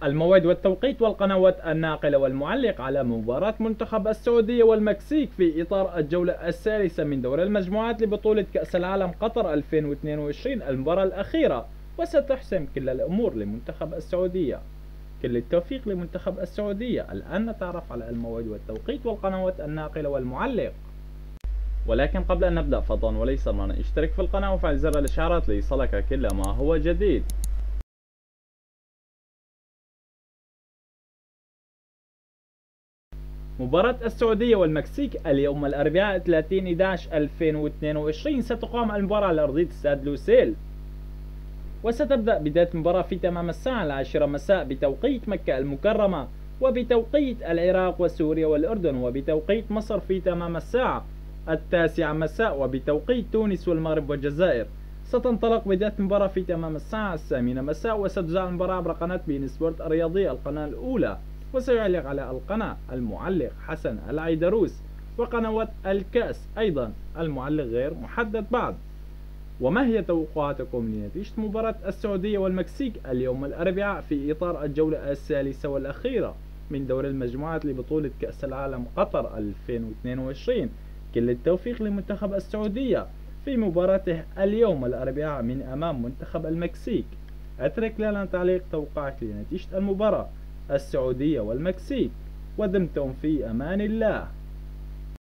الموعد والتوقيت والقنوات الناقلة والمعلق على مباراة منتخب السعودية والمكسيك في إطار الجولة الثالثة من دور المجموعات لبطولة كأس العالم قطر 2022 المباراة الأخيرة، وستحسم كل الأمور لمنتخب السعودية. كل التوفيق لمنتخب السعودية. الآن نتعرف على الموعد والتوقيت والقنوات الناقلة والمعلق. ولكن قبل أن نبدأ فضلا وليس أمرا اشترك في القناة وفعل زر الإشعارات ليصلك كل ما هو جديد. مباراة السعودية والمكسيك اليوم الأربعاء 30/11/2022 ستقام المباراة على أرضية استاد لوسيل، وستبدأ بداية المباراة في تمام الساعة 10 مساء بتوقيت مكة المكرمة، وبتوقيت العراق وسوريا والأردن، وبتوقيت مصر في تمام الساعة 9 مساء، وبتوقيت تونس والمغرب والجزائر. ستنطلق بداية المباراة في تمام الساعة 8 مساء، وستذاع المباراة عبر قناة بين سبورت الرياضية القناة الأولى، وسيعلق على القناة المعلق حسن العيدروس، وقنوات الكأس أيضا المعلق غير محدد بعد. وما هي توقعاتكم لنتيجة مباراة السعودية والمكسيك اليوم الأربعاء في إطار الجولة الثالثة والأخيرة من دور المجموعات لبطولة كأس العالم قطر 2022؟ كل التوفيق لمنتخب السعودية في مباراته اليوم الأربعاء من أمام منتخب المكسيك. اترك لنا تعليق توقعك لنتيجة المباراة السعودية والمكسيك، ودمتم في أمان الله.